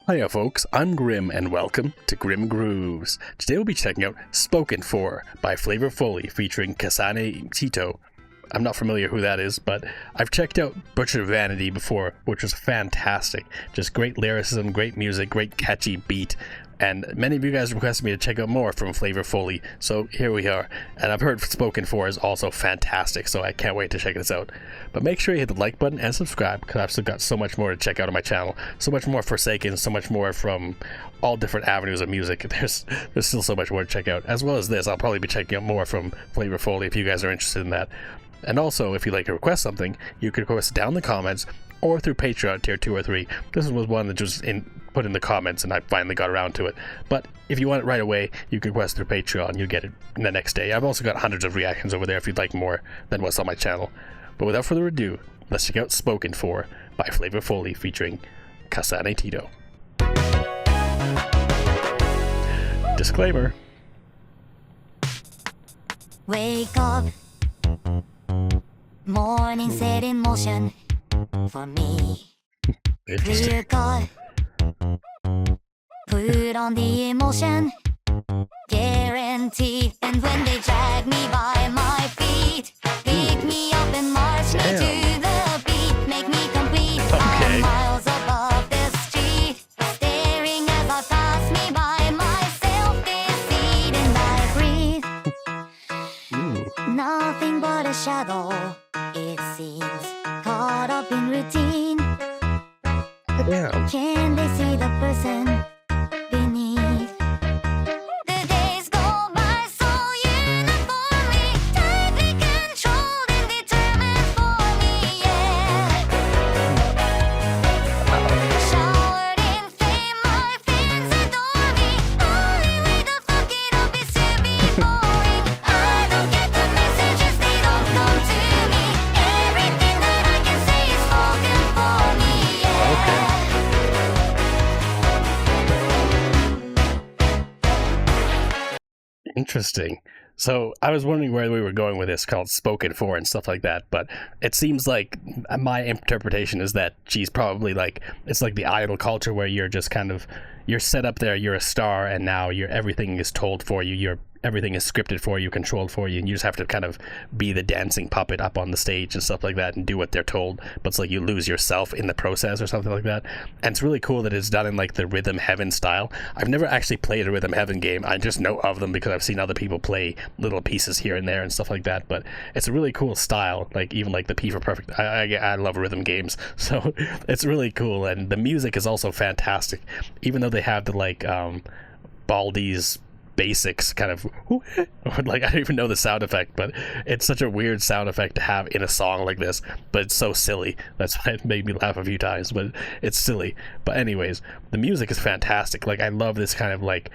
Hiya folks, I'm Grim and welcome to Grim Grooves. Today we'll be checking out Spoken For by Flavor Foley featuring Kasane Teto. I'm not familiar who that is, but I've checked out Butcher Vanity before, which was fantastic. Just great lyricism, great music, great catchy beat. And many of you guys requested me to check out more from Flavor Foley, so here we are. And I've heard Spoken For is also fantastic, so I can't wait to check this out. But make sure you hit the like button and subscribe, because I've still got so much more to check out on my channel. So much more Forsaken, so much more from all different avenues of music. There's still so much more to check out. As well as this, I'll probably be checking out more from Flavor Foley if you guys are interested in that. And also, if you'd like to request something, you can request it down in the comments, or through Patreon tier 2 or 3. This was one that was put in the comments and I finally got around to it. But if you want it right away, you can request through Patreon. You'll get it the next day. I've also got hundreds of reactions over there if you'd like more than what's on my channel. But without further ado, let's check out Spoken For by Flavor Foley featuring Kasane Teto. Disclaimer. Wake up, morning set in motion for me. Clear cut, put on the emotion, guaranteed. And when they drag me by my feet, pick me up and march me to the beat, make me complete. I'm miles above the street, staring as I pass me by myself, deceit and I breathe. Nothing but a shadow, it seems, caught up in routine. Can they see the person beneath? The days go by so uniformly, tightly controlled and determined for me, yeah. Showered in fame, my fans adore me. Only way to fuck it up is to be boring. I don't get the messages, they don't come to me. Everything that I can say is spoken for me, yeah. Interesting. So I was wondering where we were going with this called Spoken For and stuff like that, but it seems like my interpretation is that she's probably like, it's like the idol culture where you're just kind of, you're set up there, you're a star, and now everything is told for you, everything is scripted for you, controlled for you, and you just have to kind of be the dancing puppet up on the stage and stuff like that and do what they're told. But it's like you lose yourself in the process or something like that. And it's really cool that it's done in like the Rhythm Heaven style. I've never actually played a Rhythm Heaven game. I just know of them because I've seen other people play little pieces here and there and stuff like that. But it's a really cool style, like even like the P for Perfect. I love rhythm games, so it's really cool. And the music is also fantastic, even though they have the like Baldi's basics kind of like, I don't even know the sound effect, but it's such a weird sound effect to have in a song like this, but it's so silly. That's why it made me laugh a few times, but it's silly. But anyways, the music is fantastic. Like, I love this kind of like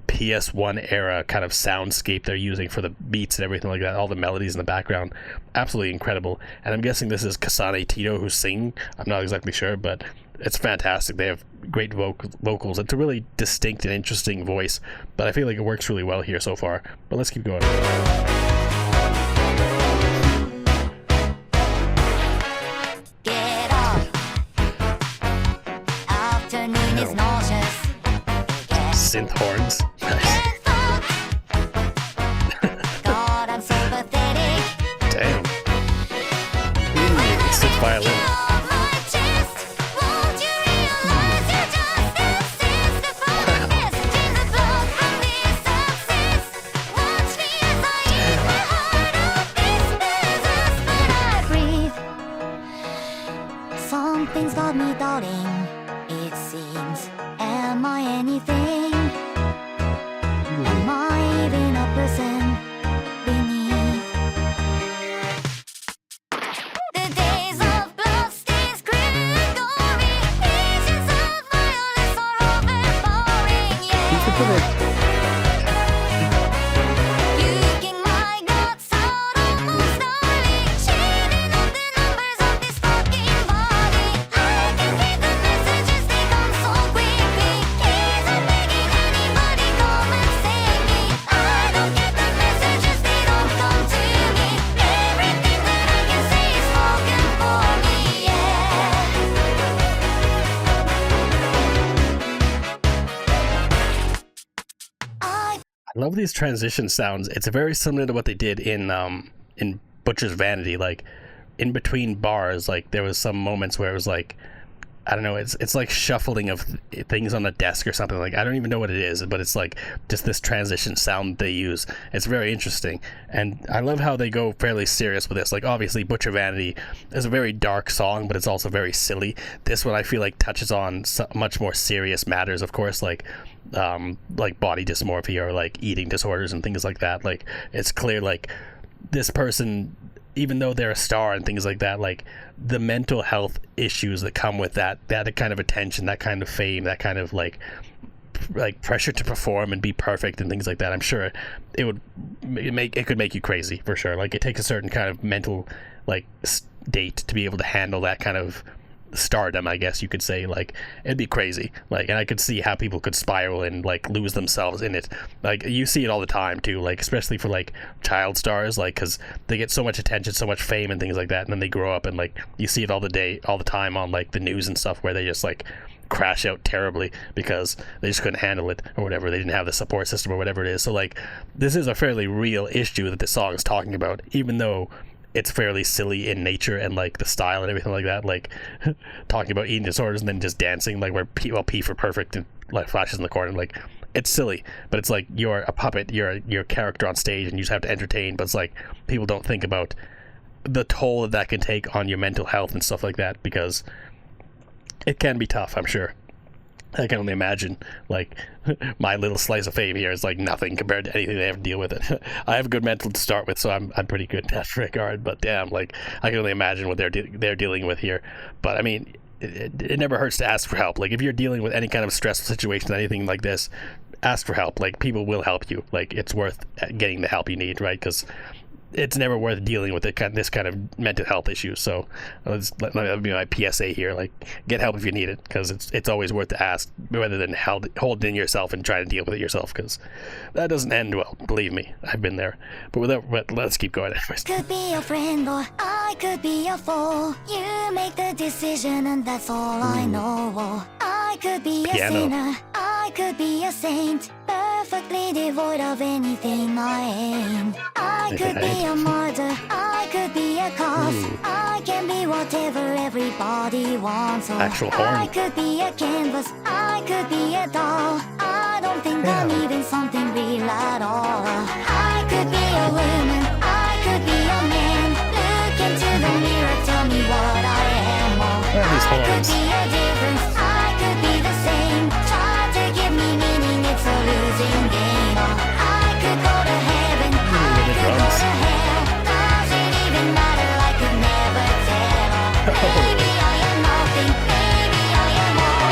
PS1 era kind of soundscape they're using for the beats and everything like that, all the melodies in the background. Absolutely incredible. And I'm guessing this is Kasane Teto who's singing. I'm not exactly sure, but it's fantastic. They have great vocals. It's a really distinct and interesting voice, but I feel like it works really well here so far. But let's keep going. Get up. Afternoon is nauseous. Synth horns. Nice. God, I'm so pathetic. Damn. Ooh, synth violin. Something's got me doubting, it seems. Am I anything? Am I even a person beneath? The days of bloodstains, grim and gory, visions of violence are overpowering, yeah. Puking my guts out almost daily, shading up the numbers of this fucking body. I can read the messages, they come so quickly. Please, I'm begging anybody, come and save me. I don't get the messages, they don't come to me. Everything that I can say is spoken for me, yeah. I love these transition sounds. It's very similar to what they did in Butcher's Vanity. Like in between bars, like there was some moments where it was like, I don't know, it's like shuffling of things on the desk or something. Like I don't even know what it is, but it's like just this transition sound they use. It's very interesting, and I love how they go fairly serious with this. Like obviously Butcher Vanity is a very dark song, but it's also very silly. This one I feel like touches on much more serious matters, of course, like body dysmorphia or like eating disorders and things like that. Like it's clear like this person, even though they're a star and things like that, like the mental health issues that come with that kind of attention, that kind of fame, that kind of like pressure to perform and be perfect and things like that, I'm sure it could make you crazy for sure. Like it takes a certain kind of mental like state to be able to handle that kind of stardom, I guess you could say. Like it'd be crazy, like, and I could see how people could spiral and like lose themselves in it. Like you see it all the time too, like especially for like child stars, like because they get so much attention, so much fame and things like that, and then they grow up and like you see it all the time on like the news and stuff where they just like crash out terribly because they just couldn't handle it or whatever. They didn't have the support system or whatever it is. So like this is a fairly real issue that this song is talking about, even though it's fairly silly in nature and like the style and everything like that, like talking about eating disorders and then just dancing like where P for perfect and like flashes in the corner. Like it's silly, but it's like you're a puppet, you're a character on stage and you just have to entertain. But it's like people don't think about the toll that can take on your mental health and stuff like that, because it can be tough, I'm sure. I can only imagine, like, my little slice of fame here is like nothing compared to anything they have to deal with it. I have a good mental to start with, so I'm pretty good in that regard, but damn, like, I can only imagine what they're dealing with here. But, I mean, it never hurts to ask for help. Like, if you're dealing with any kind of stressful situation, anything like this, ask for help. Like, people will help you. Like, it's worth getting the help you need, right? Because it's never worth dealing with this kind of mental health issue. So let me be my PSA here. Like, get help if you need it, because it's always worth to ask, rather than hold it in yourself and try to deal with it yourself, because that doesn't end well. Believe me, I've been there. But let's keep going. Anyways. Could be a friend or I could be a foe. You make the decision and that's all I know. I could be a sinner, I could be a saint, perfectly devoid of anything I ain't. I could be a martyr, I could be a cause. I can be whatever everybody wants. Or Actual horn. I could be a canvas, I could be a doll. I don't think I'm even something real at all. I could be a woman, I could be a man. Look into the mirror, tell me what I am. Or these I could horns. be a difference, I could be the same. Try to give me meaning, it's a losing game. Or I could go to heaven, I the could go drums. to hell. Does it even matter? I could never tell. Maybe I am nothing, maybe I am all.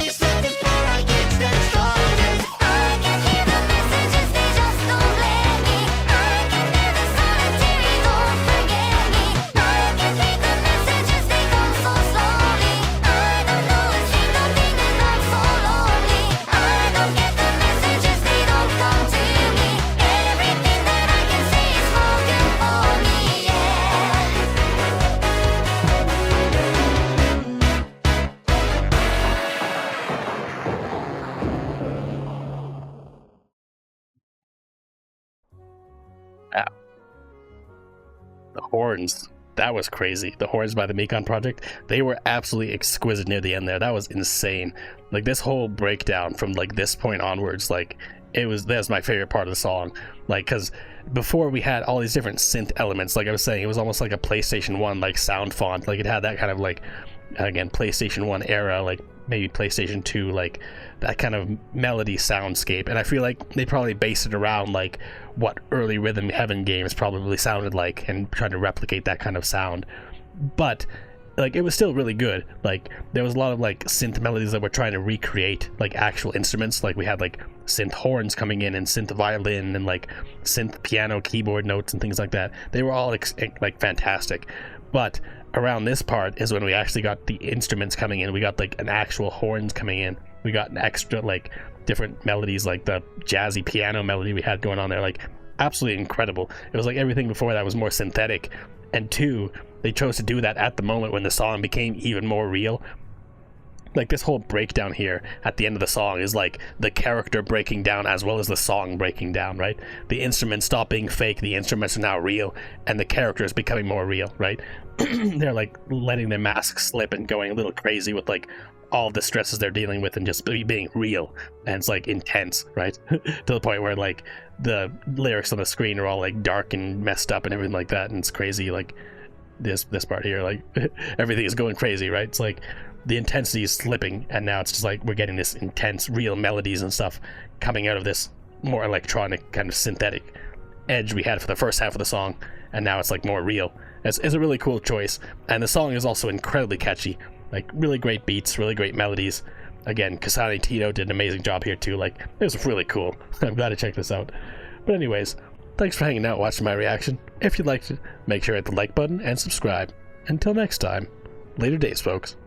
So before I get started, I can hear the messages, they just don't let me. I can bear the solitary, don't forget me. I can read the messages, they come so slowly. I don't know a single thing and I'm so lonely. I don't get the messages, they don't come to me. Everything that I can say is spoken for me, yeah. The horns, that was crazy. The horns by the Mekon Project, they were absolutely exquisite near the end there. That was insane. Like this whole breakdown from like this point onwards, like that was my favorite part of the song. Like, because before we had all these different synth elements, like I was saying, it was almost like a PlayStation 1 like sound font. Like it had that kind of like, again, PlayStation 1 era, like maybe PlayStation 2, like that kind of melody soundscape. And I feel like they probably based it around like what early Rhythm Heaven games probably sounded like, and tried to replicate that kind of sound. But like it was still really good. Like there was a lot of like synth melodies that were trying to recreate like actual instruments. Like we had like synth horns coming in and synth violin and like synth piano keyboard notes and things like that. They were all like fantastic. But around this part is when we actually got the instruments coming in. We got like an actual horns coming in. We got an extra like different melodies, like the jazzy piano melody we had going on there. Like absolutely incredible. It was like everything before that was more synthetic. And two, they chose to do that at the moment when the song became even more real. like this whole breakdown here at the end of the song is like the character breaking down as well as the song breaking down, right? The instruments stop being fake, the instruments are now real, and the character is becoming more real, right? They're like letting their masks slip and going a little crazy with like all the stresses they're dealing with and just being real, and it's like intense, right? To the point where like the lyrics on the screen are all like dark and messed up and everything like that, and it's crazy. Like this part here, like everything is going crazy, right? It's like the intensity is slipping, and now it's just like we're getting this intense real melodies and stuff coming out of this more electronic kind of synthetic edge we had for the first half of the song, and now it's like more real. It's a really cool choice, and the song is also incredibly catchy, like really great beats, really great melodies. Again, Kasane Teto did an amazing job here too. Like, it was really cool. I'm glad to check this out. But anyways, thanks for hanging out watching my reaction. If you liked it, make sure to hit the like button and subscribe. Until next time, later days folks.